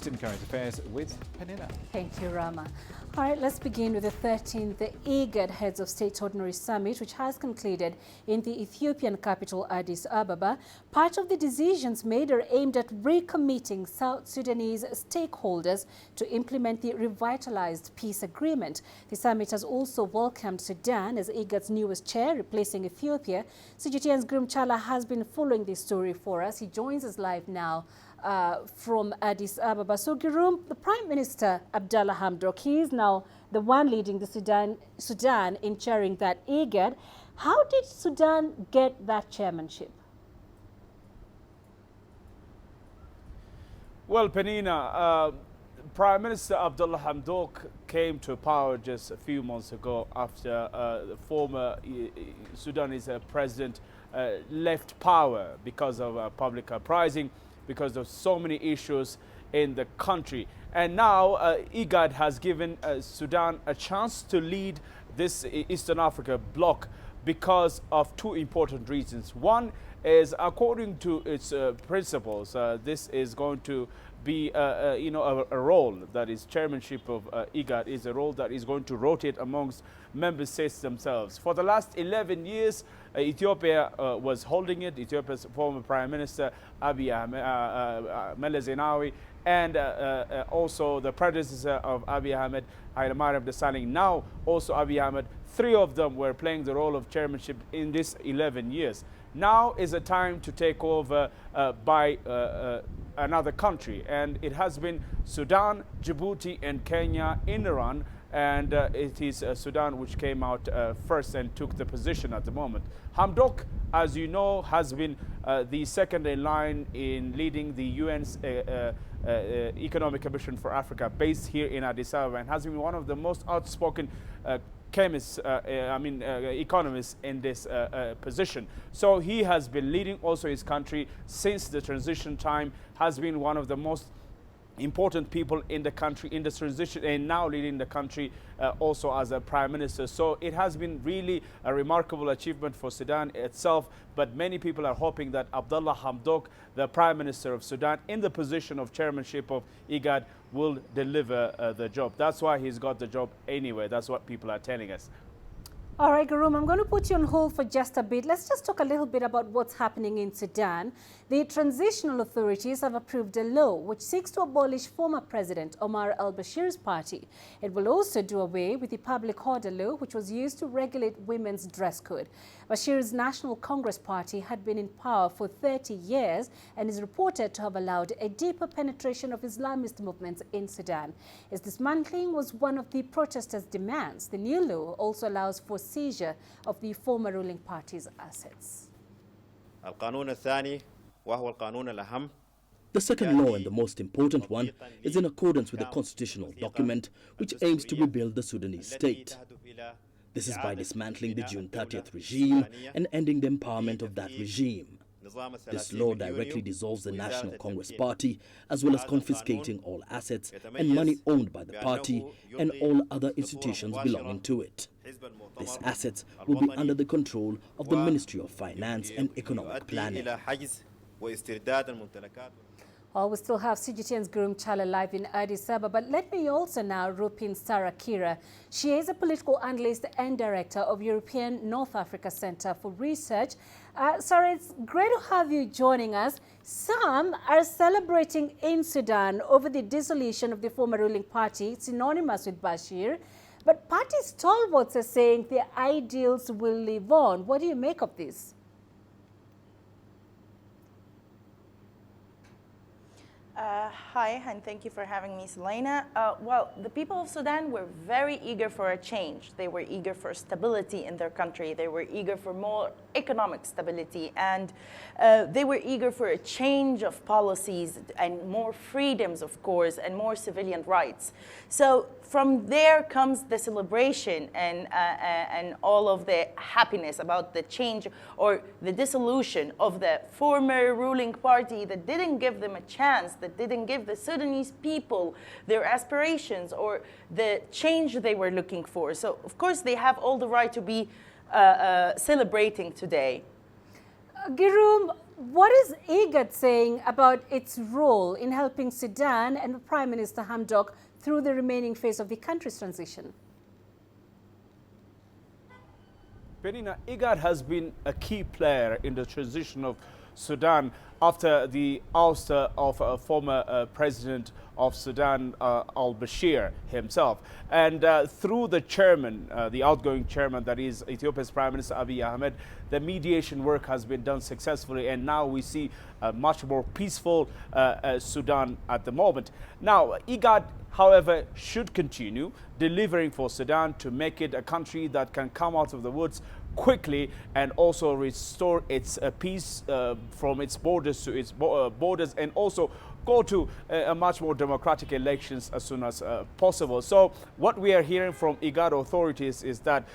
In current affairs with Peninah. Thank you, Rama. All right, let's begin with the 13th IGAD Heads of State Ordinary Summit, which has concluded in the Ethiopian capital, Addis Ababa. Part of the decisions made are aimed at recommitting South Sudanese stakeholders to implement the revitalized peace agreement. The summit has also welcomed Sudan as IGAD's newest chair, replacing Ethiopia. CGTN's Grum Chala has been following this story for us. He joins us live now from Addis Ababa. So, Girum, the Prime Minister Abdallah Hamdok, he is now the one leading the Sudan in chairing that IGAD. How did Sudan get that chairmanship? Well, Peninah, Prime Minister Abdallah Hamdok came to power just a few months ago after the former Sudanese president left power because of public uprising, because of so many issues in the country. And now IGAD has given Sudan a chance to lead this Eastern Africa bloc because of two important reasons. One is, according to its principles, this is going to be a role that is chairmanship of IGAD is a role that is going to rotate amongst member states themselves. For the last 11 years, Ethiopia was holding it. Ethiopia's former Prime Minister Abiy Ahmed Zenawi, and also the predecessor of Abiy Ahmed, Haile Mariam Desalegn, now also Abiy Ahmed. Three of them were playing the role of chairmanship in this 11 years. Now is a time to take over by another country, and it has been Sudan, Djibouti, and Kenya in Iran. And it is Sudan which came out first and took the position at the moment. Hamdok, as you know, has been the second in line in leading the UN's Economic Commission for Africa, based here in Addis Ababa, and has been one of the most outspoken economists in this position. So he has been leading also his country since the transition time, has been one of the most important people in the country in the transition, and now leading the country also as a prime minister. So it has been really a remarkable achievement for Sudan itself, but many people are hoping that Abdallah Hamdok, the prime minister of Sudan, in the position of chairmanship of IGAD, will deliver the job. That's why he's got the job anyway. That's what people are telling us. All right, Garum, I'm going to put you on hold for just a bit. Let's just talk a little bit about what's happening in Sudan. The transitional authorities have approved a law which seeks to abolish former President Omar al-Bashir's party. It will also do away with the public order law, which was used to regulate women's dress code. Bashir's National Congress Party had been in power for 30 years and is reported to have allowed a deeper penetration of Islamist movements in Sudan. Its dismantling was one of the protesters' demands. The new law also allows for seizure of the former ruling party's assets. The second law, and the most important one, is in accordance with the constitutional document which aims to rebuild the Sudanese state. This is by dismantling the June 30th regime and ending the empowerment of that regime. This law directly dissolves the National Congress Party, as well as confiscating all assets and money owned by the party and all other institutions belonging to it. These assets will be under the control of the Ministry of Finance and Economic Planning. Well, we still have CGTN's Grum Chala live in Addis Ababa, but let me also now rope in Sarah Kira. She is a political analyst and director of European North Africa Center for Research. Sarah, it's great to have you joining us. Some are celebrating in Sudan over the dissolution of the former ruling party, synonymous with Bashir. But party stalwarts are saying their ideals will live on. What do you make of this? Hi, and thank you for having me, Selena. Well, the people of Sudan were very eager for a change. They were eager for stability in their country. They were eager for more economic stability, and they were eager for a change of policies and more freedoms, of course, and more civilian rights. So from there comes the celebration and all of the happiness about the change or the dissolution of the former ruling party that didn't give them a chance, that didn't give the Sudanese people their aspirations or the change they were looking for. So, of course, they have all the right to be celebrating today. Girum, What is IGAD saying about its role in helping Sudan and Prime Minister Hamdok through the remaining phase of the country's transition? Peninah, IGAD has been a key player in the transition of Sudan after the ouster of a former president of Sudan, al-Bashir himself. And through the chairman, the outgoing chairman, that is Ethiopia's Prime Minister Abiy Ahmed, the mediation work has been done successfully, and now we see a much more peaceful Sudan at the moment. Now, IGAD, however, should continue delivering for Sudan to make it a country that can come out of the woods quickly and also restore its peace from its borders to its borders, and also go to a much more democratic elections as soon as possible. So what we are hearing from IGAD authorities is that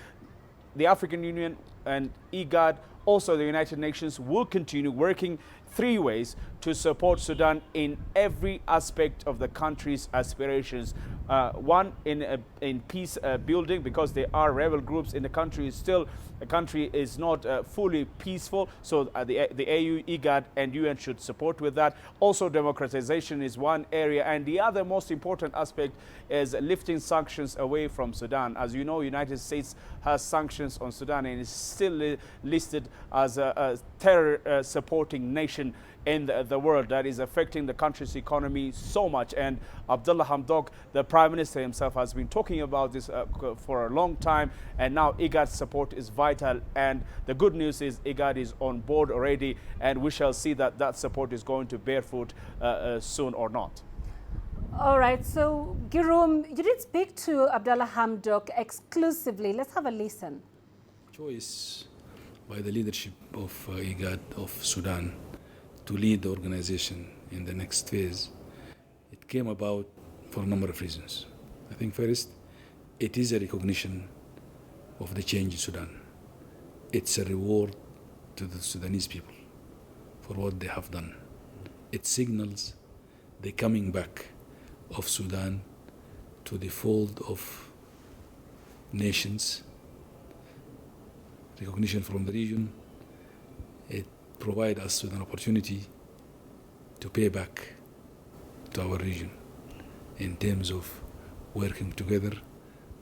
the African Union and IGAD, also the United Nations, will continue working three ways to support Sudan in every aspect of the country's aspirations. One, in peace building, because there are rebel groups in the country. Still, the country is not fully peaceful, so the AU, IGAD and UN should support with that. Also, democratization is one area, and the other most important aspect is lifting sanctions away from Sudan. As you know, United States has sanctions on Sudan and is still listed as a terror supporting nation in the world that is affecting the country's economy so much. And Abdullah Hamdok, the Prime Minister himself, has been talking about this for a long time, and now IGAD's support is vital. And the good news is IGAD is on board already, and we shall see that that support is going to bear fruit soon or not. All right, so Girum, you did speak to Abdullah Hamdok exclusively. Let's have a listen. Choice by the leadership of IGAD of Sudan to lead the organization in the next phase, it came about for a number of reasons. I think first, it is a recognition of the change in Sudan. It's a reward to the Sudanese people for what they have done. It signals the coming back of Sudan to the fold of nations, recognition from the region. It provides us with an opportunity to pay back to our region in terms of working together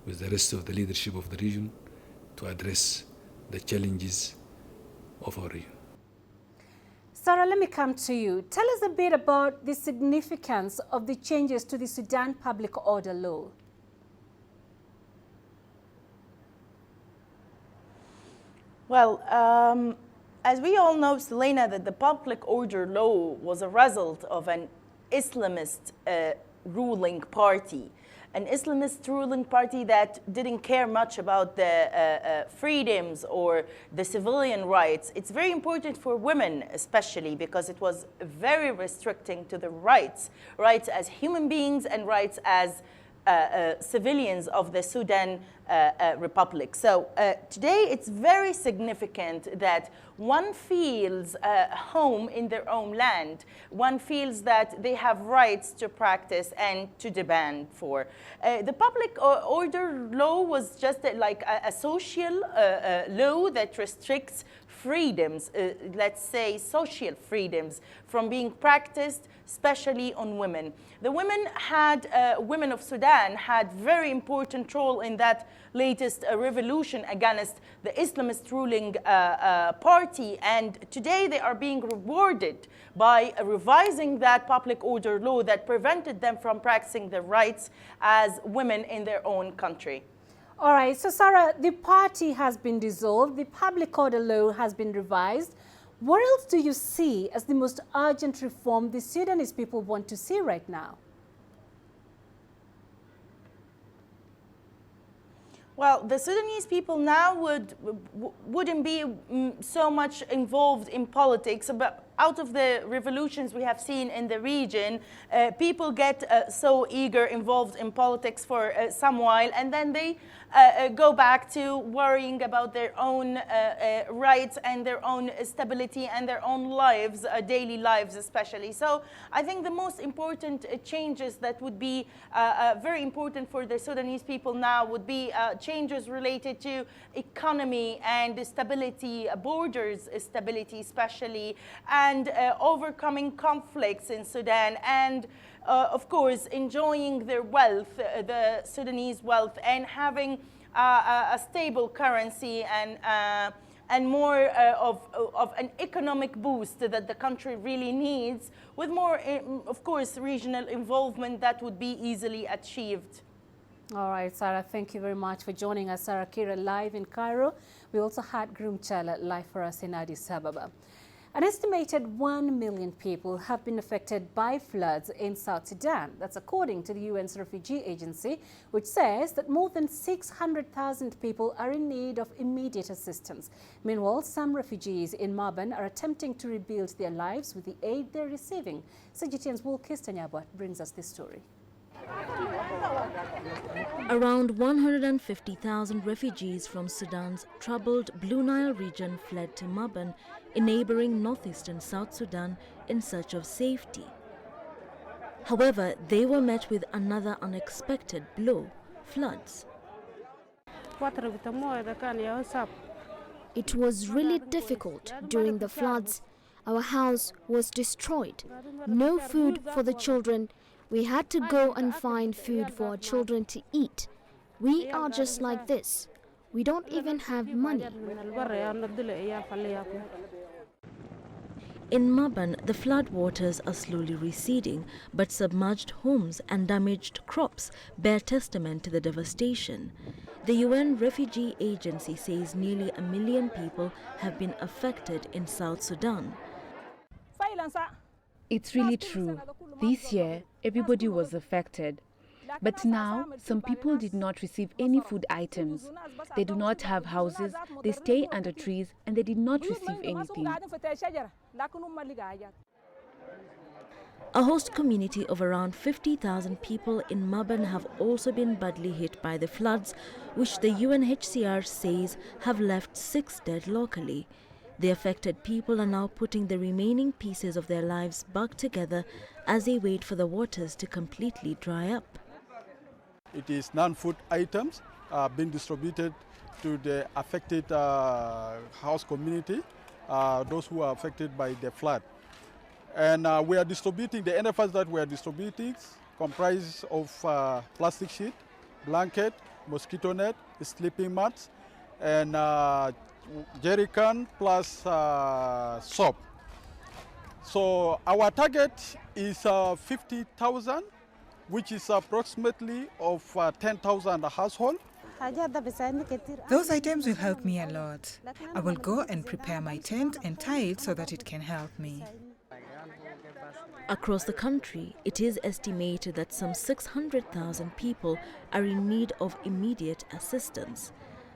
with the rest of the leadership of the region to address the challenges of our region. Sarah, let me come to you. Tell us a bit about the significance of the changes to the Sudan Public Order Law. Well, as we all know, Selena, that the Public Order Law was a result of an Islamist ruling party. An Islamist ruling party that didn't care much about the freedoms or the civilian rights. It's very important for women, especially, because it was very restricting to the rights as human beings and rights as civilians of the Sudan Republic. So today it's very significant that one feels home in their own land. One feels that they have rights to practice and to demand for. The Public Order Law was just like a social law that restricts freedoms, let's say social freedoms, from being practiced, especially on women. The women of Sudan had very important role in that latest revolution against the Islamist ruling party, and today they are being rewarded by revising that public order law that prevented them from practicing their rights as women in their own country. All right, so Sarah, the party has been dissolved, the public order law has been revised. What else do you see as the most urgent reform the Sudanese people want to see right now? Well, the Sudanese people now wouldn't be so much involved in politics, but out of the revolutions we have seen in the region, people get so eager involved in politics for some while, and then they go back to worrying about their own rights and their own stability and their own lives, daily lives especially. So I think the most important changes that would be very important for the Sudanese people now would be changes related to economy and stability, borders stability especially, and overcoming conflicts in Sudan, and of course enjoying their wealth, the Sudanese wealth, and having a stable currency and more of an economic boost that the country really needs, with more, of course, regional involvement that would be easily achieved. All right, Sarah, thank you very much for joining us. Sarah Kira live in Cairo. We also had Groom Chala live for us in Addis Ababa. An estimated 1 million people have been affected by floods in South Sudan. That's according to the UN's refugee agency, which says that more than 600,000 people are in need of immediate assistance. Meanwhile, some refugees in Maban are attempting to rebuild their lives with the aid they're receiving. CGTN's Will Kistanyabwa brings us this story. Around 150,000 refugees from Sudan's troubled Blue Nile region fled to Maban in neighboring northeastern South Sudan in search of safety. However, they were met with another unexpected blow: floods. It was really difficult during the floods. Our house was destroyed. No food for the children. We had to go and find food for our children to eat. We are just like this. We don't even have money. In Maban, the flood waters are slowly receding, but submerged homes and damaged crops bear testament to the devastation. The UN Refugee Agency says nearly 1 million people have been affected in South Sudan. It's really true. This year, everybody was affected. But now, some people did not receive any food items. They do not have houses, they stay under trees, and they did not receive anything. A host community of around 50,000 people in Maban have also been badly hit by the floods, which the UNHCR says have left 6 dead locally. The affected people are now putting the remaining pieces of their lives back together as they wait for the waters to completely dry up. It is non-food items being distributed to the affected house community, those who are affected by the flood. And we are distributing, the NFS that we are distributing comprise of plastic sheet, blanket, mosquito net, sleeping mats, and jerry can plus soap. So our target is 50,000, which is approximately of 10,000 households. Those items will help me a lot. I will go and prepare my tent and tie it so that it can help me. Across the country, it is estimated that some 600,000 people are in need of immediate assistance.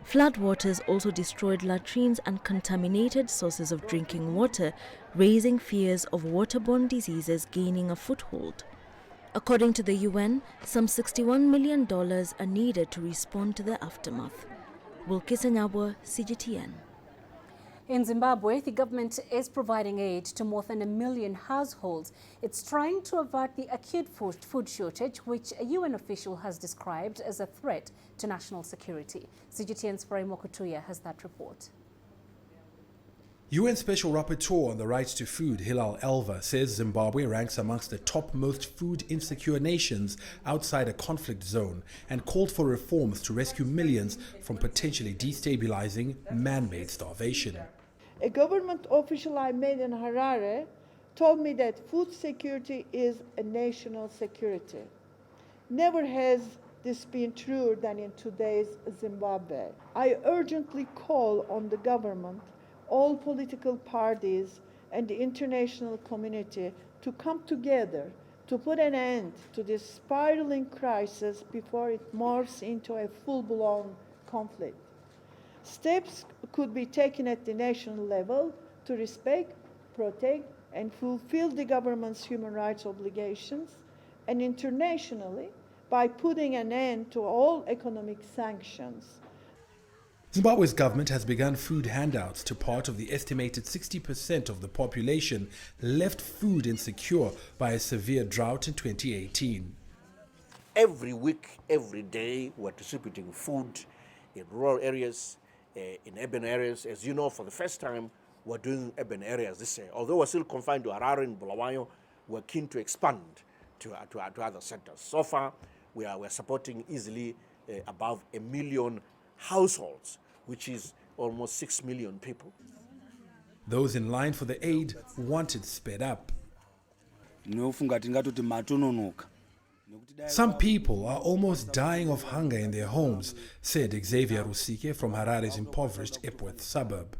Floodwaters also destroyed latrines and contaminated sources of drinking water, raising fears of waterborne diseases gaining a foothold. According to the UN, some $61 million are needed to respond to the aftermath. Wilkisanyabwa, CGTN. In Zimbabwe, the government is providing aid to more than 1 million households. It's trying to avert the acute food shortage, which a UN official has described as a threat to national security. CGTN's Farai Mokutuya has that report. UN Special Rapporteur on the Rights to Food, Hilal Elva, says Zimbabwe ranks amongst the top most food insecure nations outside a conflict zone and called for reforms to rescue millions from potentially destabilizing man-made starvation. A government official I met in Harare told me that food security is a national security. Never has this been truer than in today's Zimbabwe. I urgently call on the government, all political parties, and the international community to come together to put an end to this spiraling crisis before it morphs into a full-blown conflict. Steps could be taken at the national level to respect, protect, and fulfill the government's human rights obligations, and internationally by putting an end to all economic sanctions. Zimbabwe's government has begun food handouts to part of the estimated 60% of the population left food insecure by a severe drought in 2018. Every week, every day, we're distributing food in rural areas, in urban areas. As you know, for the first time, we're doing urban areas this year. Although we're still confined to Harare and Bulawayo, we're keen to expand to other centers. So far, we're supporting easily above 1 million households, which is almost 6 million people. Those in line for the aid want it sped up. Some people are almost dying of hunger in their homes, said Xavier Rusike from Harare's impoverished Epworth suburb.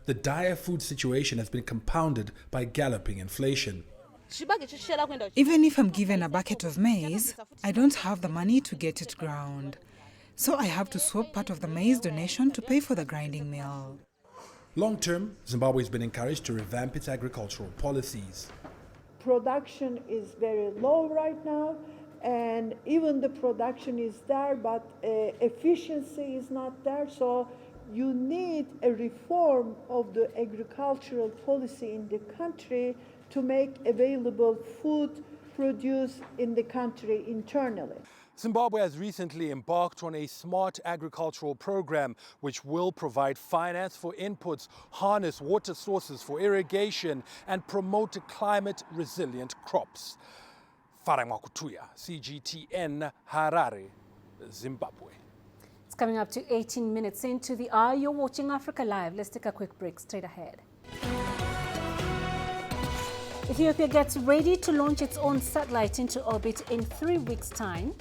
The dire food situation has been compounded by galloping inflation. Even if I'm given a bucket of maize, I don't have the money to get it ground. So I have to swap part of the maize donation to pay for the grinding mill. Long term, Zimbabwe has been encouraged to revamp its agricultural policies. Production is very low right now, and even the production is there, but efficiency is not there. So you need a reform of the agricultural policy in the country to make available food produced in the country internally. Zimbabwe has recently embarked on a smart agricultural program which will provide finance for inputs, harness water sources for irrigation, and promote climate resilient crops. Farangwa Kutuya, CGTN, Harare, Zimbabwe. It's coming up to 18 minutes into the hour. You're watching Africa Live. Let's take a quick break. Straight ahead. Ethiopia gets ready to launch its own satellite into orbit in 3 weeks' time.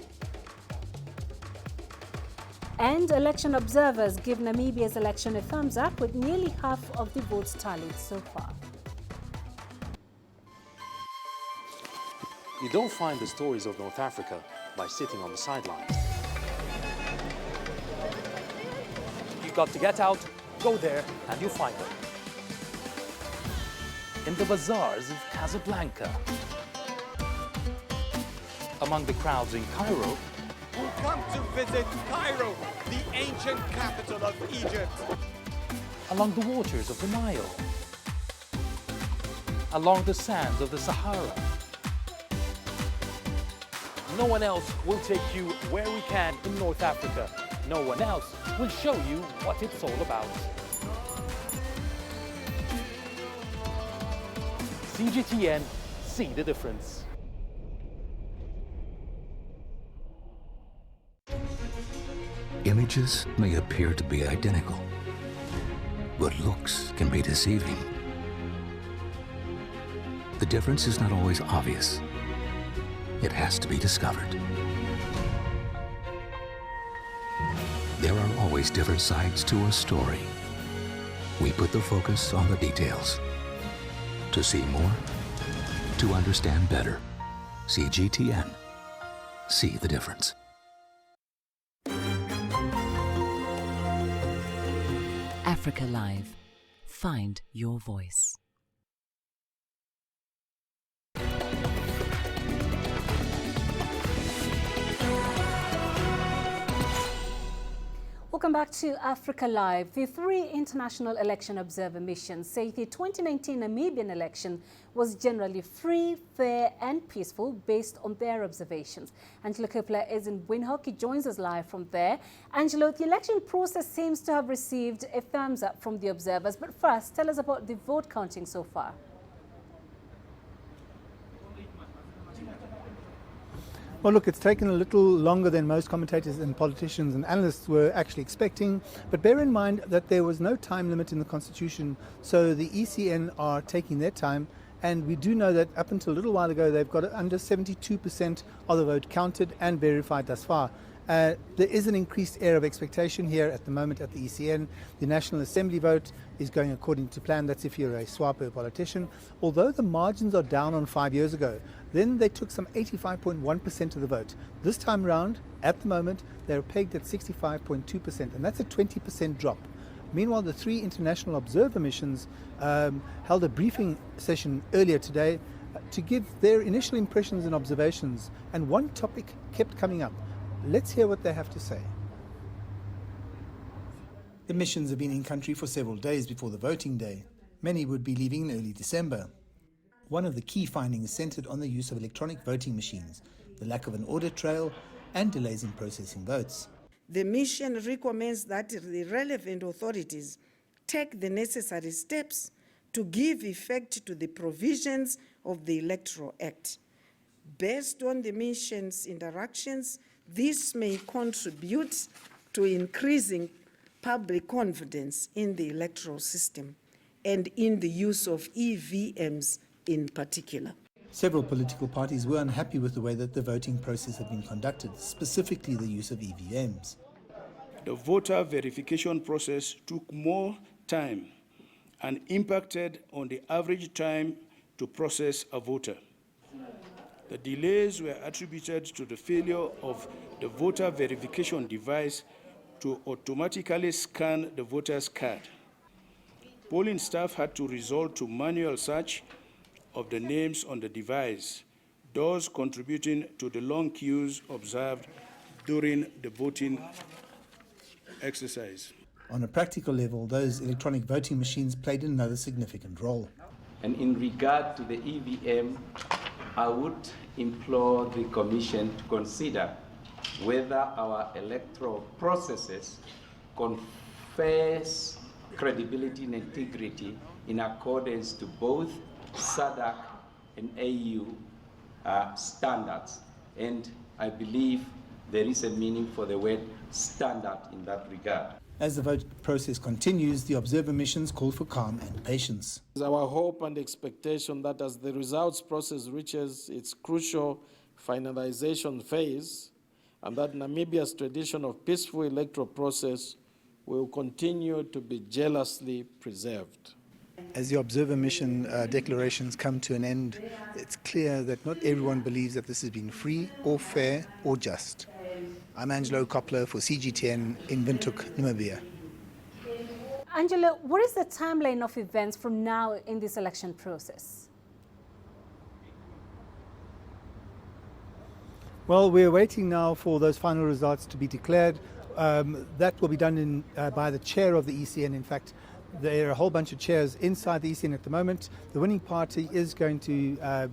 And election observers give Namibia's election a thumbs up, with nearly half of the votes tallied so far. You don't find the stories of North Africa by sitting on the sidelines. You've got to get out, go there, and you'll find them. In the bazaars of Casablanca, among the crowds in Cairo, who come to visit Cairo, the ancient capital of Egypt. Along the waters of the Nile, along the sands of the Sahara. No one else will take you where we can in North Africa. No one else will show you what it's all about. CGTN, see the difference. Images may appear to be identical, but looks can be deceiving. The difference is not always obvious. It has to be discovered. There are always different sides to a story. We put the focus on the details. To see more, to understand better. CGTN. See the difference. Africa Live. Find your voice. Welcome back to Africa Live. The 3 international election observer missions say the 2019 Namibian election was generally free, fair and peaceful based on their observations. Angelo Kepler is in Windhoek. He joins us live from there. Angelo, the election process seems to have received a thumbs up from the observers. But first, tell us about the vote counting so far. Well, look, it's taken a little longer than most commentators and politicians and analysts were actually expecting. But bear in mind that there was no time limit in the Constitution, so the ECN are taking their time. And we do know that up until a little while ago, they've got under 72% of the vote counted and verified thus far. There is an increased air of expectation here at the moment at the ECN. The National Assembly vote is going according to plan. That's if you're a SWAPO politician. Although the margins are down on 5 years ago, then they took some 85.1% of the vote. This time around, at the moment, they're pegged at 65.2%, and that's a 20% drop. Meanwhile, the 3 international observer missions held a briefing session earlier today to give their initial impressions and observations, and one topic kept coming up. Let's hear what they have to say. The missions have been in country for several days before the voting day. Many would be leaving in early December. One of the key findings centered on the use of electronic voting machines, the lack of an audit trail, and delays in processing votes. The mission recommends that the relevant authorities take the necessary steps to give effect to the provisions of the Electoral Act. Based on the mission's interactions, this may contribute to increasing public confidence in the electoral system and in the use of EVMs in particular. Several political parties were unhappy with the way that the voting process had been conducted, specifically the use of EVMs. The voter verification process took more time and impacted on the average time to process a voter. The delays were attributed to the failure of the voter verification device to automatically scan the voter's card. Polling staff had to resort to manual search of the names on the device, thus contributing to the long queues observed during the voting exercise. On a practical level, those electronic voting machines played another significant role. And in regard to the EVM, I would implore the Commission to consider whether our electoral processes confers credibility and integrity in accordance to both SADC and AU standards. And I believe there is a meaning for the word standard in that regard. As the vote process continues, the observer missions call for calm and patience. It's our hope and expectation that as the results process reaches its crucial finalization phase, and that Namibia's tradition of peaceful electoral process will continue to be jealously preserved. As the observer mission declarations come to an end, it's clear that not everyone believes that this has been free or fair or just. I'm Angelo Koppler for CGTN in Windhoek, Namibia. Angela, what is the timeline of events from now in this election process? Well, we're waiting now for those final results to be declared. That will be done by the chair of the ECN. In fact, there are a whole bunch of chairs inside the ECN at the moment. The winning party is going to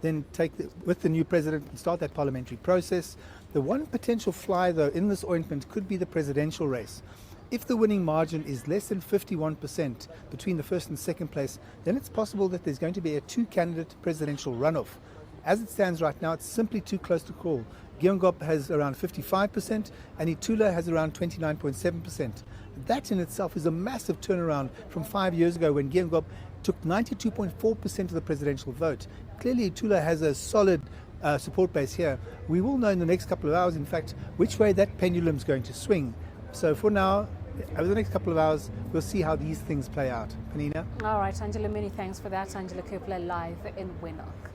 then take with the new president and start that parliamentary process. The one potential fly, though, in this ointment could be the presidential race. If the winning margin is less than 51% between the first and second place, then it's possible that there's going to be a two-candidate presidential runoff. As it stands right now, it's simply too close to call. Gyeonggop has around 55% and Itula has around 29.7%. That in itself is a massive turnaround from 5 years ago when Gyeonggop took 92.4% of the presidential vote. Clearly, Itula has a solid support base here. We will know in the next couple of hours, in fact, which way that pendulum is going to swing. So for now, over the next couple of hours, we'll see how these things play out. Peninah? All right, Angela, many thanks for that. Angela Koppler live in Windhoek.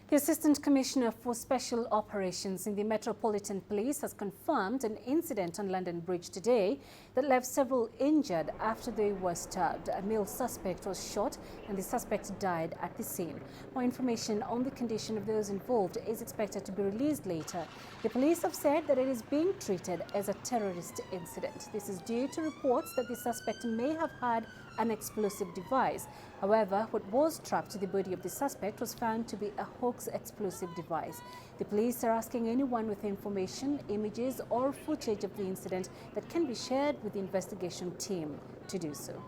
The Assistant Commissioner for Special Operations in the Metropolitan Police has confirmed an incident on London Bridge today that left several injured after they were stabbed. A male suspect was shot and the suspect died at the scene. More information on the condition of those involved is expected to be released later. The police have said that it is being treated as a terrorist incident. This is due to reports that the suspect may have had an explosive device. However, what was trapped to the body of the suspect was found to be a hoax explosive device. The police are asking anyone with information, images or footage of the incident that can be shared with the investigation team to do so.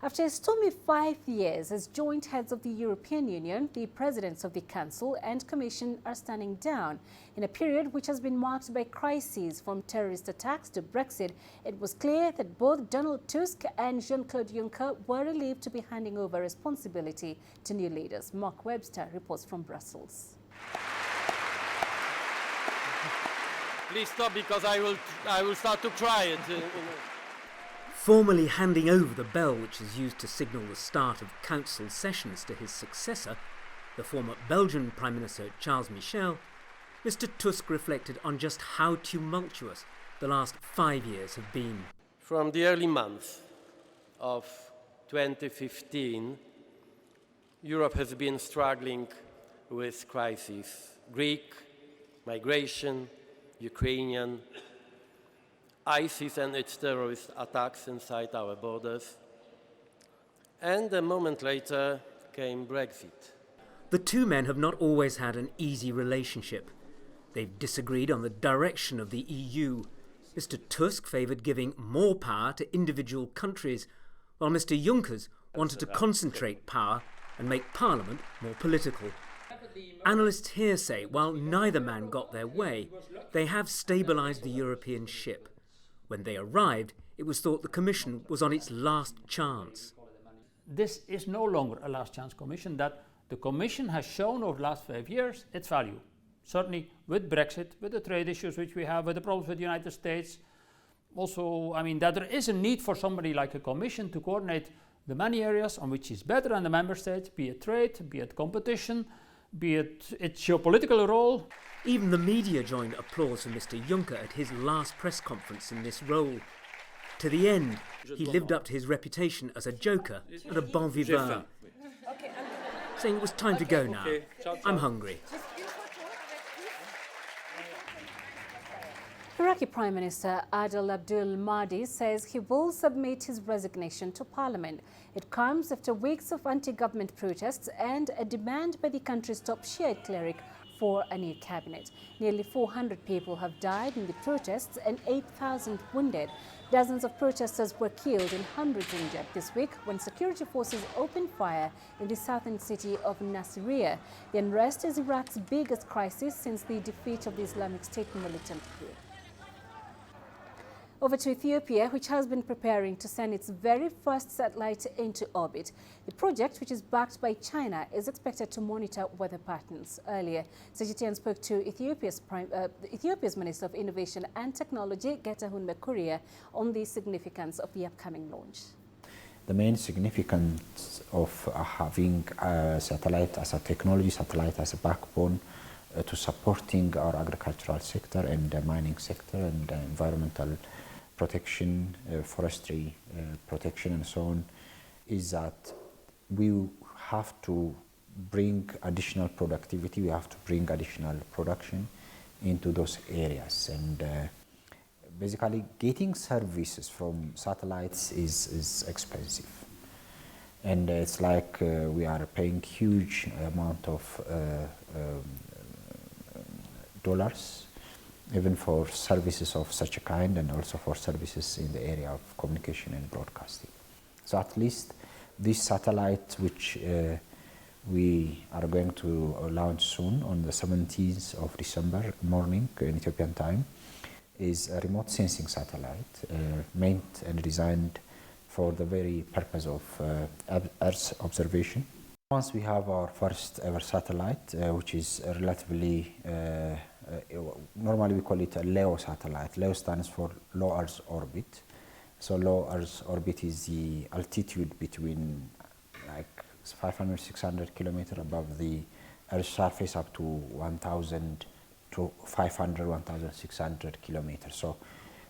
After a stormy 5 years as joint heads of the European Union, the presidents of the Council and Commission are standing down. In a period which has been marked by crises from terrorist attacks to Brexit, it was clear that both Donald Tusk and Jean-Claude Juncker were relieved to be handing over responsibility to new leaders. Mark Webster reports from Brussels. Please stop, because I will start to cry. Formally handing over the bell which is used to signal the start of council sessions to his successor, the former Belgian Prime Minister Charles Michel, Mr. Tusk reflected on just how tumultuous the last 5 years have been. From the early months of 2015, Europe has been struggling with crises: Greek, migration, Ukrainian, ISIS and its terrorist attacks inside our borders. And a moment later came Brexit. The two men have not always had an easy relationship. They've disagreed on the direction of the EU. Mr. Tusk favoured giving more power to individual countries, while Mr. Juncker wanted to concentrate power and make Parliament more political. Analysts here say while neither man got their way, they have stabilised the European ship. When they arrived, it was thought the Commission was on its last chance. This is no longer a last chance Commission. That the Commission has shown over the last 5 years its value. Certainly with Brexit, with the trade issues which we have, with the problems with the United States. Also, I mean, that there is a need for somebody like a Commission to coordinate the many areas on which is better than the Member States, be it trade, be it competition, be it its geopolitical role. Even the media joined applause for Mr. Juncker at his last press conference in this role. To the end, he lived up to his reputation as a joker and a bon vivant, saying it was time to go now. I'm hungry. Iraqi Prime Minister Adel Abdul Mahdi says he will submit his resignation to Parliament. It comes after weeks of anti-government protests and a demand by the country's top Shiite cleric for a new cabinet. Nearly 400 people have died in the protests and 8,000 wounded. Dozens of protesters were killed and hundreds injured this week when security forces opened fire in the southern city of Nasiriyah. The unrest is Iraq's biggest crisis since the defeat of the Islamic State militant group. Over to Ethiopia, which has been preparing to send its very first satellite into orbit. The project, which is backed by China, is expected to monitor weather patterns. Earlier, CGTN spoke to Ethiopia's Minister of Innovation and Technology, Getahun Mekuria, on the significance of the upcoming launch. The main significance of having a satellite as a technology, satellite as a backbone to supporting our agricultural sector and the mining sector and environmental protection, forestry protection and so on, is that we have to bring additional productivity, we have to bring additional production into those areas. And basically getting services from satellites is expensive. And it's like we are paying huge amount of dollars even for services of such a kind, and also for services in the area of communication and broadcasting. So at least this satellite, which we are going to launch soon on the 17th of December morning in Ethiopian time, is a remote sensing satellite made and designed for the very purpose of Earth observation. Once we have our first ever satellite, which is relatively normally we call it a LEO satellite. LEO stands for Low Earth Orbit. So low Earth orbit is the altitude between like 500, 600 kilometers above the Earth's surface up to 1,000 to 500, 1,600 kilometers.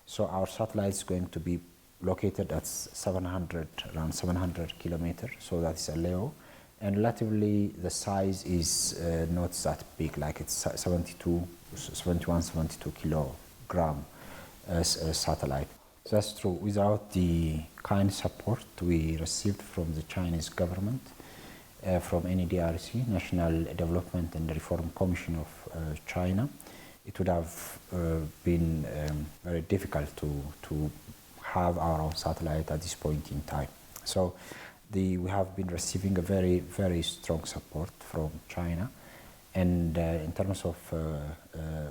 So our satellite is going to be located at around 700 kilometers. So that's a LEO. And relatively the size is not that big, like it's 71, 72 kilogram satellite. So that's true. Without the kind support we received from the Chinese government, from NEDRC, National Development and Reform Commission of China, it would have been very difficult to have our own satellite at this point in time. So we have been receiving a very, very strong support from China. And in terms of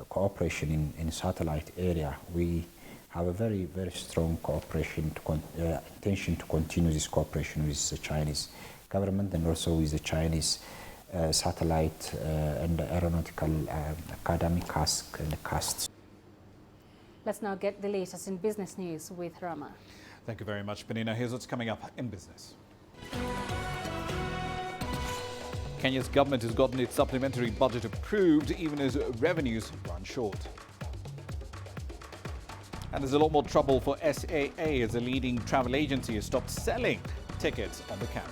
cooperation in satellite area, we have a very, very strong cooperation, intention to continue this cooperation with the Chinese government and also with the Chinese satellite and aeronautical academy, CASC and CAST. Let's now get the latest in business news with Rama. Thank you very much, Peninah. Here's what's coming up in business. Kenya's government has gotten its supplementary budget approved even as revenues run short. And there's a lot more trouble for SAA as the leading travel agency has stopped selling tickets on the carrier.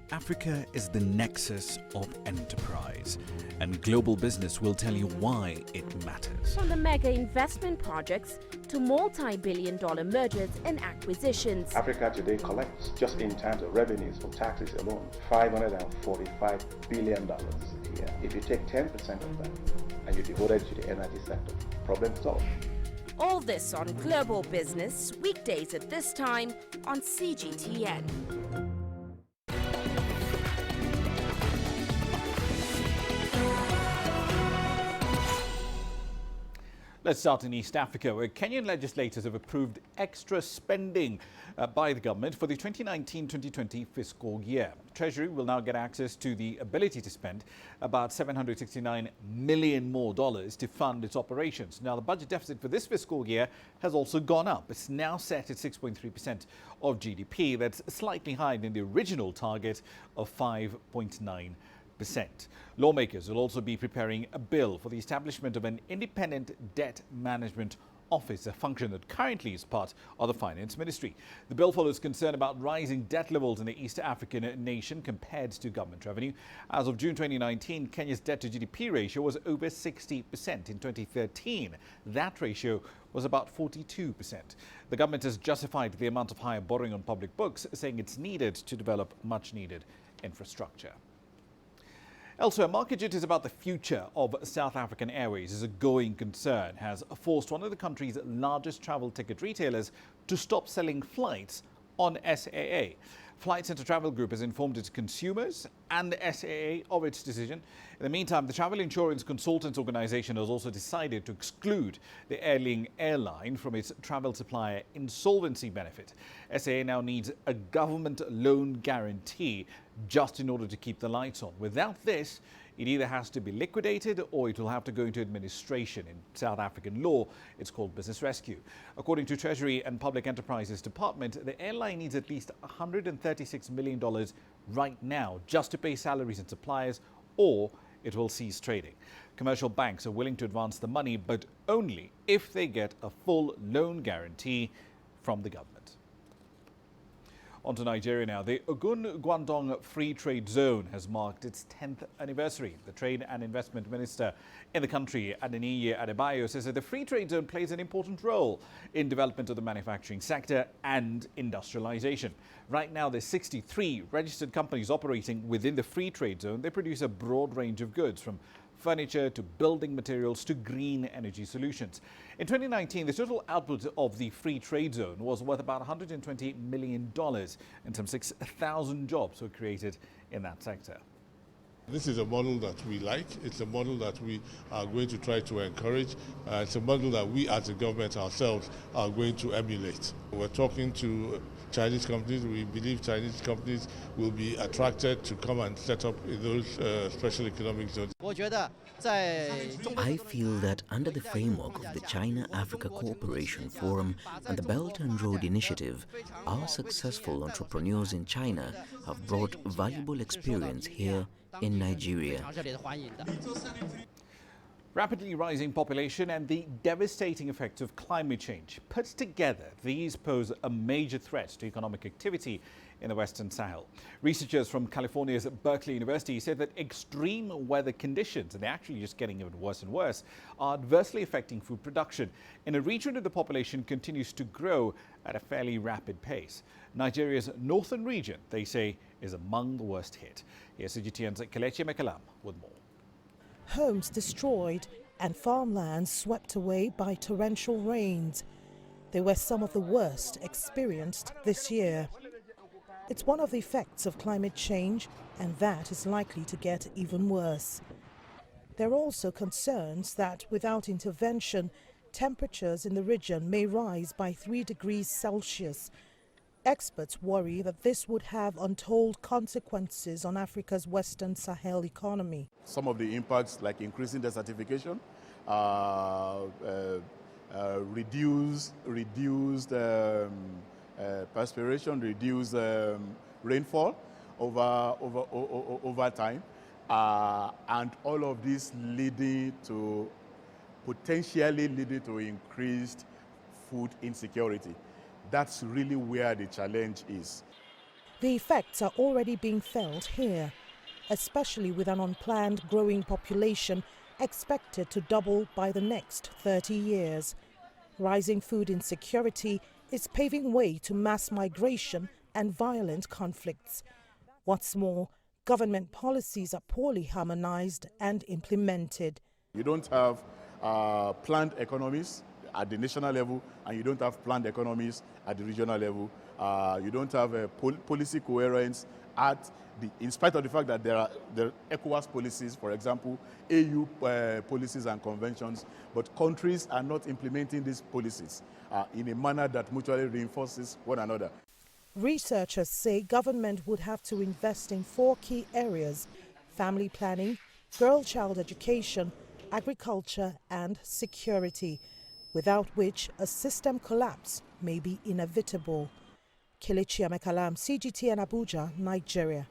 Africa is the nexus of enterprise, and global business will tell you why it matters. From the mega investment projects to multi-billion-dollar mergers and acquisitions. Africa today collects, just in terms of revenues for taxes alone, $545 billion a year. If you take 10% of that and you devote it to the energy sector, problem solved. All this on Global Business, weekdays at this time on CGTN. Let's start in East Africa, where Kenyan legislators have approved extra spending by the government for the 2019-2020 fiscal year. Treasury will now get access to the ability to spend about $769 million more to fund its operations. Now, the budget deficit for this fiscal year has also gone up. It's now set at 6.3% of GDP. That's slightly higher than the original target of 5.9%. Lawmakers will also be preparing a bill for the establishment of an independent debt management office, a function that currently is part of the finance ministry. The bill follows concern about rising debt levels in the East African nation compared to government revenue. As of June 2019, Kenya's debt to GDP ratio was over 60%. In 2013, that ratio was about 42%. The government has justified the amount of higher borrowing on public books, saying it's needed to develop much needed infrastructure. Elsewhere, market jitters about the future of South African Airways as a going concern has forced one of the country's largest travel ticket retailers to stop selling flights on SAA. Flight Centre Travel Group has informed its consumers and the SAA of its decision. In the meantime, the Travel Insurance Consultants Organisation has also decided to exclude the airline from its travel supplier insolvency benefit. SAA now needs a government loan guarantee just in order to keep the lights on. Without this, it either has to be liquidated or it will have to go into administration. In South African law, it's called business rescue. According to Treasury and Public Enterprises Department, the airline needs at least $136 million right now just to pay salaries and suppliers, or it will cease trading. Commercial banks are willing to advance the money, but only if they get a full loan guarantee from the government. On to Nigeria now. The Ogun-Guandong Free Trade Zone has marked its 10th anniversary. The Trade and Investment Minister in the country, Adeniyi Adebayo, says that the Free Trade Zone plays an important role in development of the manufacturing sector and industrialization. Right now, there's 63 registered companies operating within the Free Trade Zone. They produce a broad range of goods, from furniture to building materials to green energy solutions. In 2019, the total output of the Free Trade Zone was worth about $120 million, and some 6,000 jobs were created in that sector. This is a model that we like. It's a model that we are going to try to encourage. It's a model that we as a government ourselves are going to emulate. We're talking to Chinese companies. We believe Chinese companies will be attracted to come and set up in those special economic zones. I feel that under the framework of the China-Africa Cooperation Forum and the Belt and Road Initiative, our successful entrepreneurs in China have brought valuable experience here in Nigeria. Rapidly rising population and the devastating effects of climate change. Put together, these pose a major threat to economic activity in the Western Sahel. Researchers from California's Berkeley University said that extreme weather conditions, and they're actually just getting even worse and worse, are adversely affecting food production in a region where the population continues to grow at a fairly rapid pace. Nigeria's northern region, they say, is among the worst hit. Here's CGTN's Kelechi Mekalam with more. Homes destroyed and farmlands swept away by torrential rains. They were some of the worst experienced this year. It's one of the effects of climate change, and that is likely to get even worse. There are also concerns that without intervention, temperatures in the region may rise by 3 degrees Celsius. Experts worry that this would have untold consequences on Africa's Western Sahel economy. Some of the impacts, like increasing desertification, reduced perspiration, reduced rainfall over time, and all of this leading to potentially leading to increased food insecurity. That's really where the challenge is. The effects are already being felt here, especially with an unplanned growing population expected to double by the next 30 years. Rising food insecurity is paving way to mass migration and violent conflicts. What's more, government policies are poorly harmonized and implemented. You don't have planned economies at the national level, and you don't have planned economies at the regional level. You don't have policy coherence in spite of the fact that there are ECOWAS policies, for example, AU policies and conventions, but countries are not implementing these policies in a manner that mutually reinforces one another. Researchers say government would have to invest in 4 key areas: family planning, girl-child education, agriculture and security, without which a system collapse may be inevitable. Kelechi Amekalam, CGTN Abuja, Nigeria.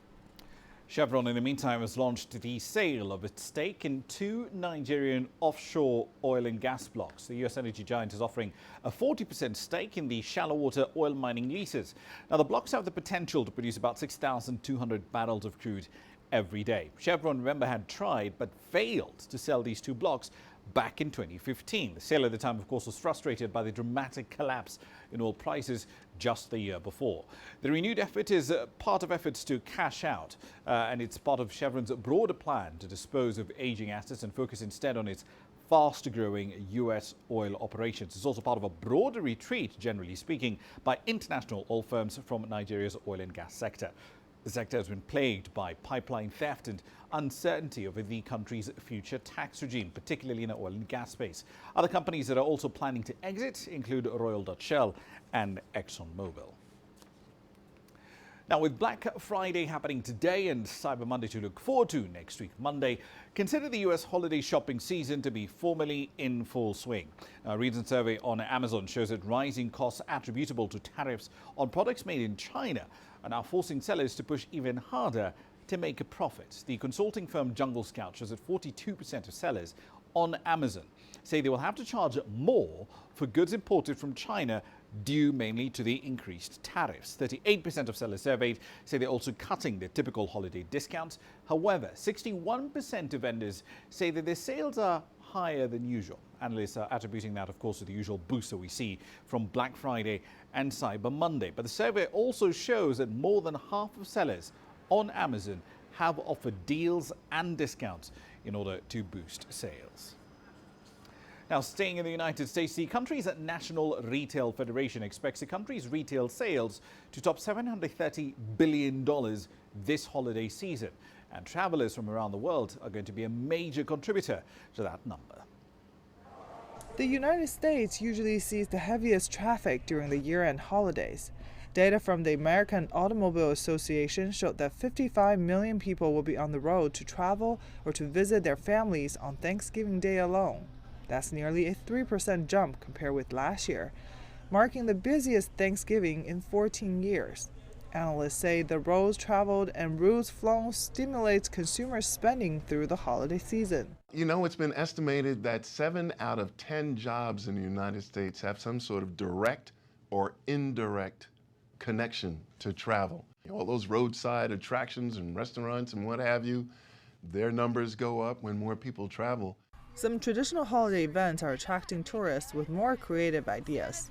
Chevron, in the meantime, has launched the sale of its stake in 2 Nigerian offshore oil and gas blocks. The U.S. energy giant is offering a 40% stake in the shallow water oil mining leases. Now, the blocks have the potential to produce about 6,200 barrels of crude every day. Chevron, remember, had tried but failed to sell these 2 blocks back in 2015. The sale at the time, of course, was frustrated by the dramatic collapse in oil prices just the year before. The renewed effort is part of efforts to cash out, and it's part of Chevron's broader plan to dispose of aging assets and focus instead on its fast-growing U.S. oil operations. It's also part of a broader retreat, generally speaking, by international oil firms from Nigeria's oil and gas sector. The sector has been plagued by pipeline theft and uncertainty over the country's future tax regime, particularly in the oil and gas space. Other companies that are also planning to exit include Royal Dutch Shell and ExxonMobil. Now, with Black Friday happening today and Cyber Monday to look forward to next week, Monday, consider the U.S. holiday shopping season to be formally in full swing. A recent survey on Amazon shows that rising costs attributable to tariffs on products made in China are now forcing sellers to push even harder to make a profit. The consulting firm Jungle Scout shows that 42% of sellers on Amazon say they will have to charge more for goods imported from China due mainly to the increased tariffs. 38% of sellers surveyed say they're also cutting their typical holiday discounts. However, 61% of vendors say that their sales are higher than usual. Analysts are attributing that, of course, to the usual boost that we see from Black Friday and Cyber Monday. But the survey also shows that more than half of sellers on Amazon have offered deals and discounts in order to boost sales. Now, staying in the United States, the country's National Retail Federation expects the country's retail sales to top $730 billion this holiday season. And travelers from around the world are going to be a major contributor to that number. The United States usually sees the heaviest traffic during the year-end holidays. Data from the American Automobile Association showed that 55 million people will be on the road to travel or to visit their families on Thanksgiving Day alone. That's nearly a 3% jump compared with last year, marking the busiest Thanksgiving in 14 years. Analysts say the roads traveled and routes flown stimulates consumer spending through the holiday season. You know, it's been estimated that 7 out of 10 jobs in the United States have some sort of direct or indirect connection to travel. All those roadside attractions and restaurants and what have you, their numbers go up when more people travel. Some traditional holiday events are attracting tourists with more creative ideas.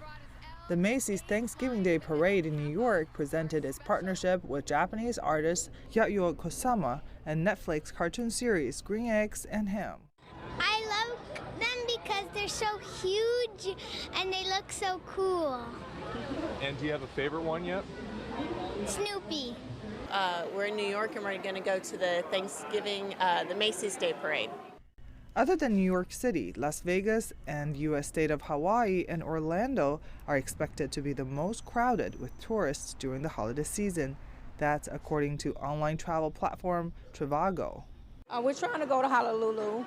The Macy's Thanksgiving Day Parade in New York presented its partnership with Japanese artist Yasuo Kusama and Netflix cartoon series Green Eggs and Ham. I love them because they're so huge and they look so cool. And do you have a favorite one yet? Snoopy. We're in New York and we're going to go to the the Macy's Day Parade. Other than New York City, Las Vegas and U.S. state of Hawaii and Orlando are expected to be the most crowded with tourists during the holiday season. That's according to online travel platform Trivago. We're trying to go to Honolulu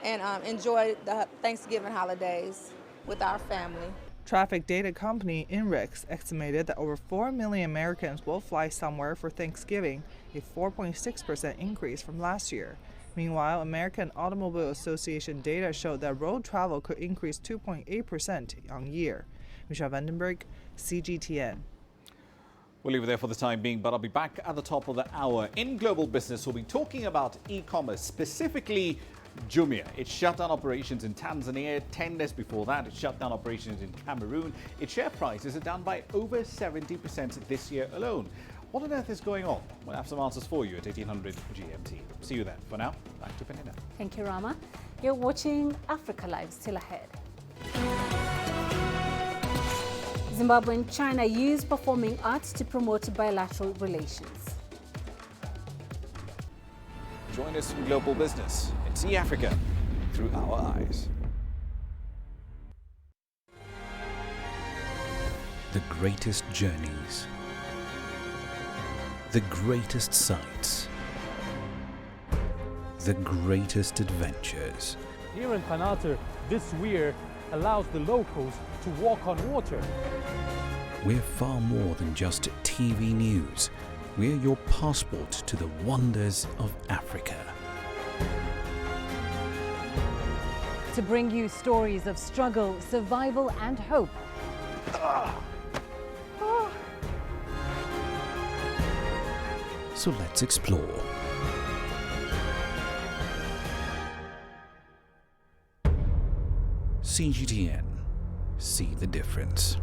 and enjoy the Thanksgiving holidays with our family. Traffic data company INRIX estimated that over 4 million Americans will fly somewhere for Thanksgiving, a 4.6% increase from last year. Meanwhile, American Automobile Association data showed that road travel could increase 2.8% on year. Michelle Vandenberg, CGTN. We'll leave it there for the time being, but I'll be back at the top of the hour. In Global Business, we'll be talking about e-commerce, specifically Jumia. It shut down operations in Tanzania. 10 days before that, it shut down operations in Cameroon. Its share prices are down by over 70% this year alone. What on earth is going on? We'll have some answers for you at 1800 GMT. See you then. For now, back to Peninah. Thank you, Rama. You're watching Africa Live, still ahead. Zimbabwe and China use performing arts to promote bilateral relations. Join us in Global Business and see Africa through our eyes. The greatest journeys, the greatest sights, the greatest adventures. Here in Panata, this weir allows the locals to walk on water. We're far more than just TV news. We're your passport to the wonders of Africa. To bring you stories of struggle, survival and hope. So let's explore. CGTN. See the difference.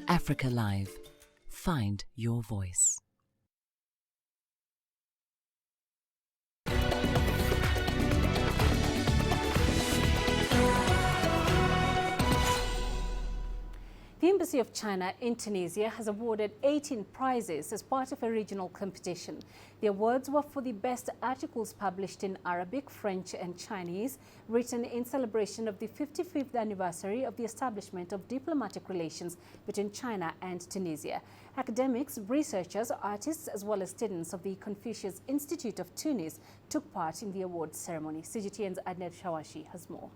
Africa Live. Find your voice. The Embassy of China in Tunisia has awarded 18 prizes as part of a regional competition. The awards were for the best articles published in Arabic, French and Chinese, written in celebration of the 55th anniversary of the establishment of diplomatic relations between China and Tunisia. Academics, researchers, artists as well as students of the Confucius Institute of Tunis took part in the awards ceremony. CGTN's Adnet Shawashi has more.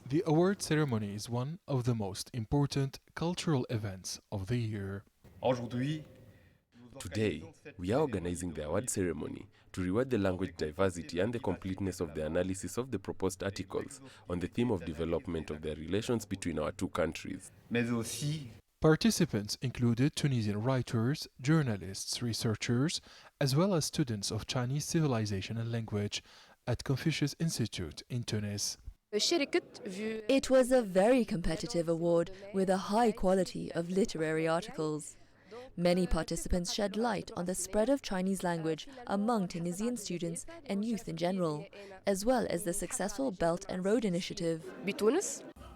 The award ceremony is one of the most important cultural events of the year. Today, we are organizing the award ceremony to reward the language diversity and the completeness of the analysis of the proposed articles on the theme of development of the relations between our two countries. Participants included Tunisian writers, journalists, researchers, as well as students of Chinese civilization and language at Confucius Institute in Tunis. It was a very competitive award with a high quality of literary articles. Many participants shed light on the spread of Chinese language among Tunisian students and youth in general, as well as the successful Belt and Road Initiative.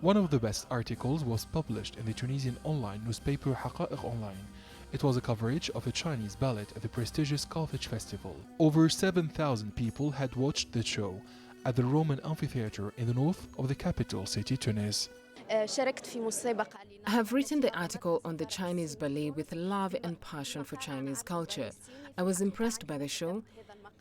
One of the best articles was published in the Tunisian online newspaper Haqa'iq Online. It was a coverage of a Chinese ballet at the prestigious Carthage Festival. Over 7,000 people had watched the show at the Roman amphitheater in the north of the capital city, Tunis. I have written the article on the Chinese ballet with love and passion for Chinese culture. I was impressed by the show.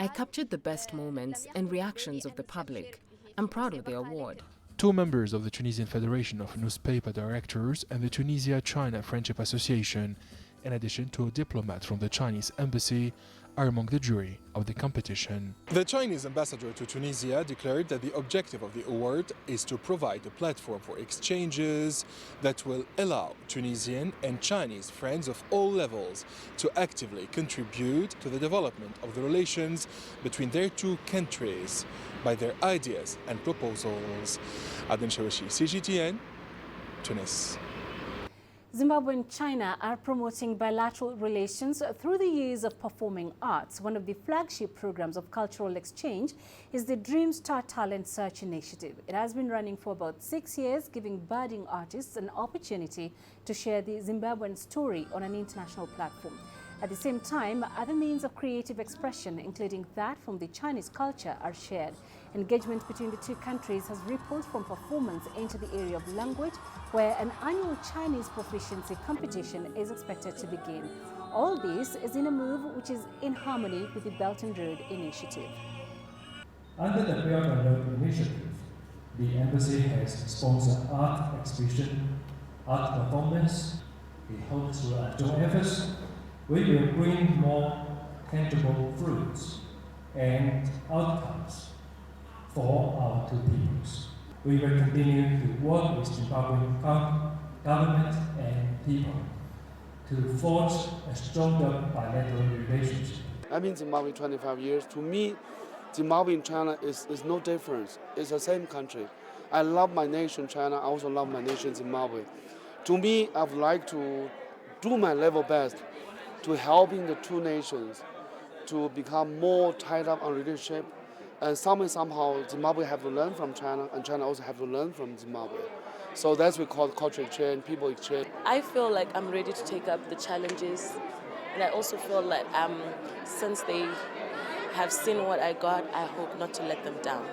I captured the best moments and reactions of the public. I'm proud of the award. Two members of the Tunisian Federation of Newspaper Directors and the Tunisia-China Friendship Association, in addition to a diplomat from the Chinese embassy, are among the jury of the competition. The Chinese ambassador to Tunisia declared that the objective of the award is to provide a platform for exchanges that will allow Tunisian and Chinese friends of all levels to actively contribute to the development of the relations between their two countries by their ideas and proposals. Adnan Shawashi, CGTN, Tunis. Zimbabwe and China are promoting bilateral relations through the use of performing arts. One of the flagship programs of cultural exchange is the Dream Star Talent Search Initiative. It has been running for about 6 years, giving budding artists an opportunity to share the Zimbabwean story on an international platform. At the same time, other means of creative expression, including that from the Chinese culture, are shared. Engagement between the two countries has rippled from performance into the area of language, where an annual Chinese proficiency competition is expected to begin. All this is in a move which is in harmony with the Belt and Road Initiative. Under the Belt and Road Initiative, the embassy has sponsored art exhibition, art performance, We hope through our joint efforts, we will bring more tangible fruits and outcomes for our two peoples. We will continue to work with Zimbabwean government and people to forge a stronger bilateral relationship. I've been in Zimbabwe 25 years. To me, Zimbabwe and China is no difference. It's the same country. I love my nation, China. I also love my nation, Zimbabwe. To me, I would like to do my level best to helping the two nations to become more tied up on relationship. And somehow Zimbabwe have to learn from China, and China also have to learn from Zimbabwe. So that's what we call cultural exchange, people exchange. I feel like I'm ready to take up the challenges, and I also feel like since they have seen what I got, I hope not to let them down.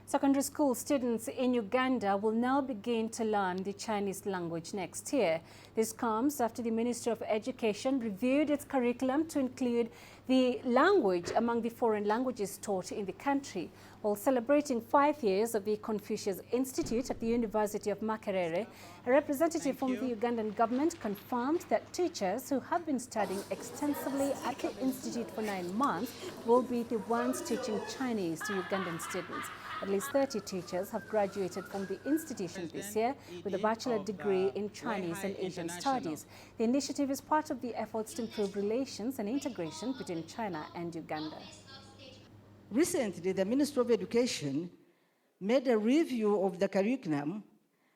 Secondary school students in Uganda will now begin to learn the Chinese language next year. This comes after the Ministry of Education reviewed its curriculum to include the language among the foreign languages taught in the country. While celebrating 5 years of the Confucius Institute at the University of Makerere, a representative from the Ugandan government confirmed that teachers who have been studying extensively at the institute for 9 months will be the ones teaching Chinese to Ugandan students. At least 30 teachers have graduated from the institution this year with a bachelor degree in Chinese and Asian studies. The initiative is part of the efforts to improve relations and integration between China and Uganda. Recently, the Ministry of Education made a review of the curriculum,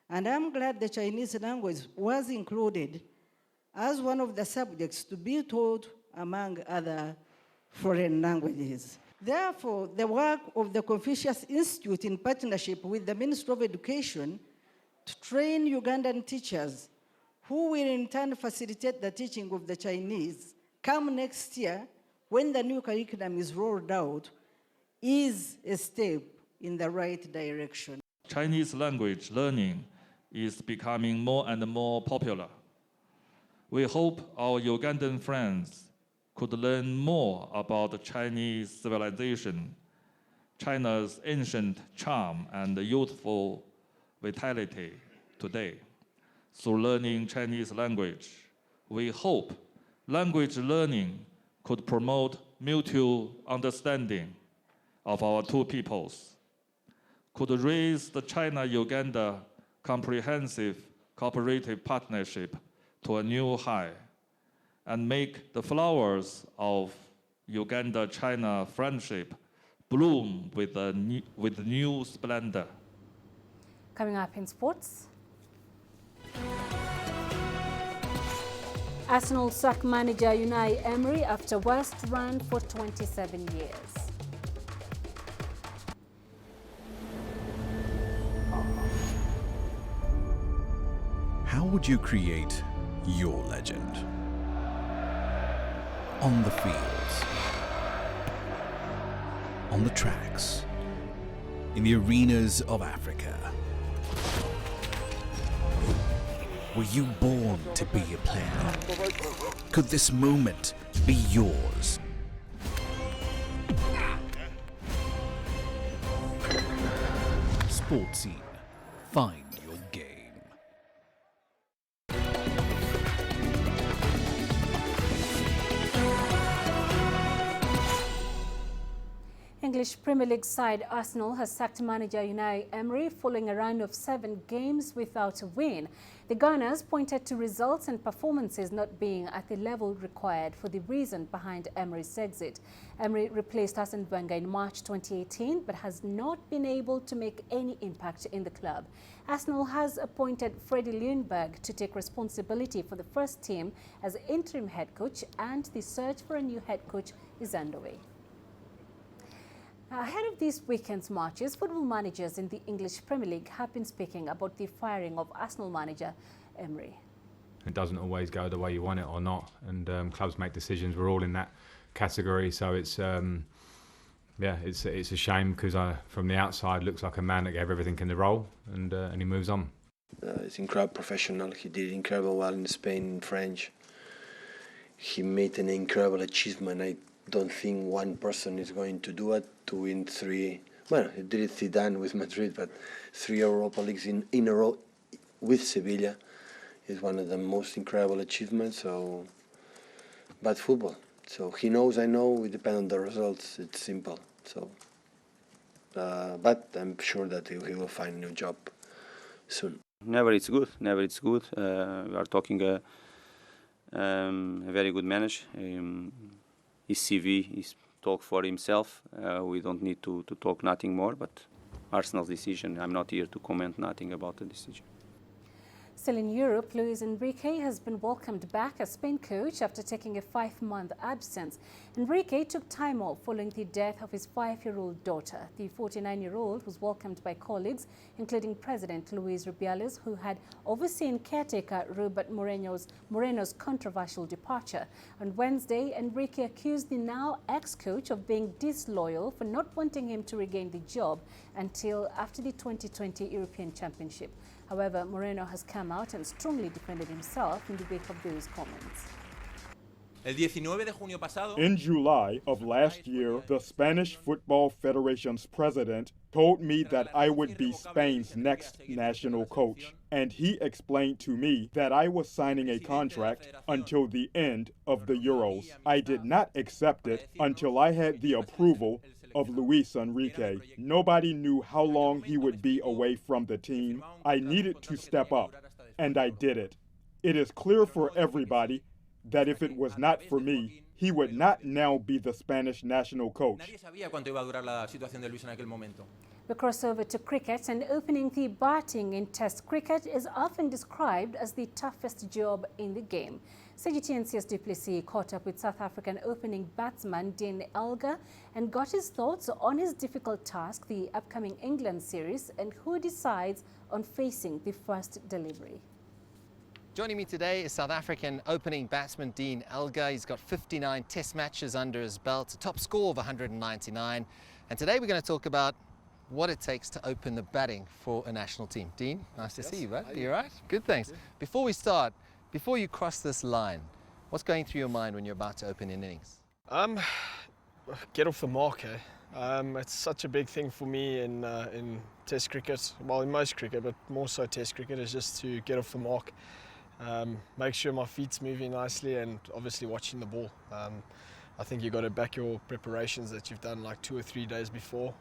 and I'm glad the Chinese language was included as one of the subjects to be taught among other foreign languages. Therefore, the work of the Confucius Institute in partnership with the Ministry of Education to train Ugandan teachers who will in turn facilitate the teaching of the Chinese come next year when the new curriculum is rolled out is a step in the right direction. Chinese language learning is becoming more and more popular. We hope our Ugandan friends could learn more about the Chinese civilization, China's ancient charm and youthful vitality today. Through learning Chinese language, we hope language learning could promote mutual understanding of our two peoples, could raise the China-Uganda comprehensive cooperative partnership to a new high, and make the flowers of Uganda-China friendship bloom with new splendor. Coming up in sports. Arsenal sacked manager Unai Emery after worst run for 27 years. How would you create your legend? On the fields, on the tracks, in the arenas of Africa. Were you born to be a player? Could this moment be yours? Sports Scene. Find your game. English Premier League side Arsenal has sacked manager Unai Emery following a run of 7 games without a win. The Gunners pointed to results and performances not being at the level required for the reason behind Emery's exit. Emery replaced Arsene Wenger in March 2018 but has not been able to make any impact in the club. Arsenal has appointed Freddie Ljungberg to take responsibility for the first team as interim head coach, and the search for a new head coach is underway. Ahead of this weekend's matches, football managers in the English Premier League have been speaking about the firing of Arsenal manager Emery. It doesn't always go the way you want it or not, and clubs make decisions. We're all in that category, so it's it's a shame because from the outside looks like a man that gave everything in the role, and he moves on. He's incredible professional. He did incredible well in Spain and French. He made an incredible achievement. I don't think one person is going to do it, to win 3. Well, he did it Zidane with Madrid, but 3 Europa Leagues in a row with Sevilla. is one of the most incredible achievements. So, but football. So he knows, I know. We depend on the results. It's simple. So, but I'm sure that he will find a new job soon. Never it's good. Never it's good. We are talking a very good manager. His CV is talk for himself. We don't need to talk nothing more. But Arsenal's decision. I'm not here to comment nothing about the decision. Still in Europe, Luis Enrique has been welcomed back as Spain coach after taking a 5-month absence. Enrique took time off following the death of his 5-year-old daughter. The 49-year-old was welcomed by colleagues, including President Luis Rubiales, who had overseen caretaker Robert Moreno's controversial departure. On Wednesday, Enrique accused the now ex-coach of being disloyal for not wanting him to regain the job until after the 2020 European Championship. However, Moreno has come out and strongly defended himself in the wake of those comments. In July of last year, the Spanish Football Federation's president told me that I would be Spain's next national coach. And he explained to me that I was signing a contract until the end of the Euros. I did not accept it until I had the approval of Luis Enrique. Nobody knew how long he would be away from the team. I needed to step up, and I did it. It is clear for everybody that if it was not for me, he would not now be the Spanish national coach. We cross over to cricket, and opening the batting in Test cricket is often described as the toughest job in the game. CGTNC's Duplessis caught up with South African opening batsman Dean Elgar and got his thoughts on his difficult task, the upcoming England series, and who decides on facing the first delivery. Joining me today is South African opening batsman Dean Elgar. He's got 59 Test matches under his belt, a top score of 199. And today we're going to talk about what it takes to open the batting for a national team. Dean, nice to see you, bud. You all right? Good, thanks. Before we start, before you cross this line, what's going through your mind when you're about to open an innings? Get off the mark, eh? It's such a big thing for me in Test cricket, well, in most cricket, but more so Test cricket, is just to get off the mark. Make sure my feet's moving nicely, and obviously watching the ball. I think you've got to back your preparations that you've done like 2 or 3 days before.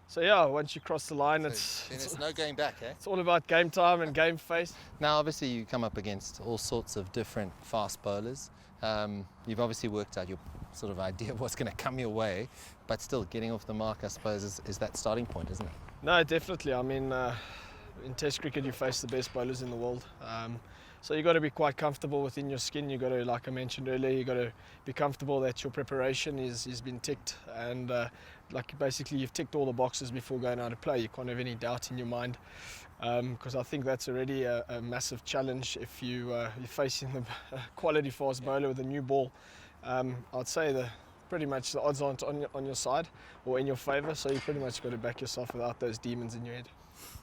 So yeah, once you cross the line, it's no going back, eh? It's all about game time and game face. Now, obviously, you come up against all sorts of different fast bowlers. You've obviously worked out your sort of idea of what's going to come your way, but still getting off the mark, I suppose, is that starting point, isn't it? No, definitely. I mean, in Test cricket, you face the best bowlers in the world. So you've got to be quite comfortable within your skin. You've got to, like I mentioned earlier, you've got to be comfortable that your preparation is been ticked, and like basically you've ticked all the boxes before going out to play. You can't have any doubt in your mind, because I think that's already a massive challenge if you're facing a quality fast bowler with a new ball. I'd say pretty much the odds aren't on your side or in your favour, so you pretty much got to back yourself without those demons in your head.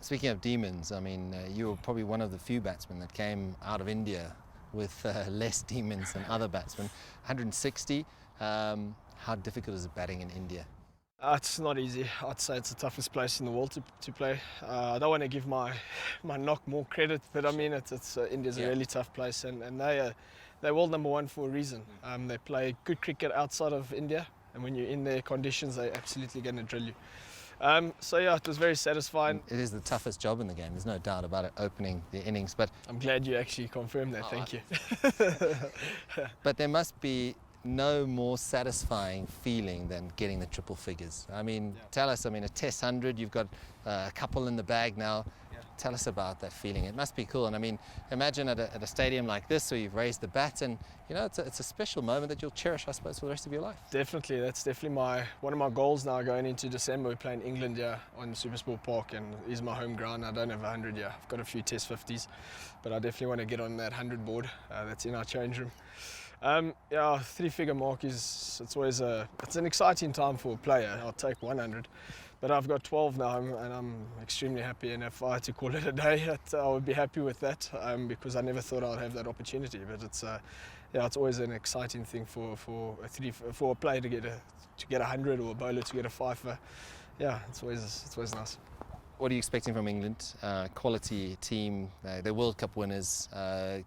Speaking of demons, I mean, you were probably one of the few batsmen that came out of India with less demons than other batsmen. 160, how difficult is it batting in India? It's not easy. I'd say it's the toughest place in the world to play. I don't want to give my knock more credit, but I mean, India's a really tough place, and they're world number one for a reason. They play good cricket outside of India, and when you're in their conditions, they're absolutely going to drill you. So yeah, it was very satisfying. It is the toughest job in the game, there's no doubt about it, opening the innings. But I'm glad you actually confirmed that, thank you. But there must be no more satisfying feeling than getting the triple figures. I mean, tell us, I mean, a Test 100, you've got a couple in the bag now. Tell us about that feeling. It must be cool. And I mean, imagine at a stadium like this where you've raised the bat, and you know, it's a special moment that you'll cherish, I suppose, for the rest of your life. Definitely, that's definitely one of my goals now going into December. We're playing England here on Supersport Park, and it's my home ground. I don't have 100 here. I've got a few Test 50s, but I definitely want to get on that 100 board that's in our change room. Yeah, 3-figure mark it's always it's an exciting time for a player. I'll take 100. But I've got 12 now, and I'm extremely happy. And if I had to call it a day, I would be happy with that, because I never thought I'd have that opportunity. But it's always an exciting thing for a player to get 100 or a bowler to get a 5. Yeah, it's always nice. What are you expecting from England? Quality team, they're World Cup winners,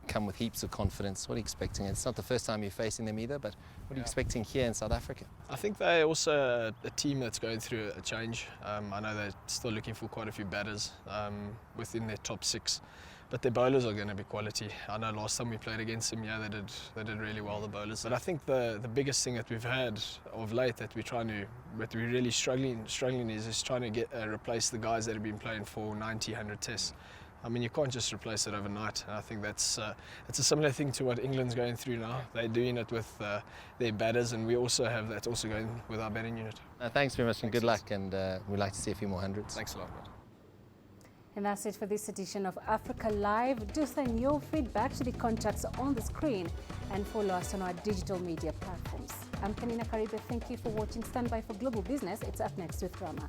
come with heaps of confidence. What are you expecting? It's not the first time you're facing them either, but what are you expecting here in South Africa? I think they're also a team that's going through a change. I know they're still looking for quite a few batters within their top 6. But their bowlers are going to be quality. I know last time we played against them, yeah, they did really well, the bowlers. But I think the biggest thing that we've had of late that we're really struggling is trying to replace the guys that have been playing for 90, 100 tests. I mean, you can't just replace it overnight. And I think it's a similar thing to what England's going through now. They're doing it with their batters, and we also have that also going with our batting unit. Thanks very much and good luck, and we'd like to see a few more hundreds. Thanks a lot, mate. And that's it for this edition of Africa Live. Do send your feedback to the contacts on the screen and follow us on our digital media platforms. I'm Peninah Karibe. Thank you for watching. Stand by for Global Business. It's up next with Rama.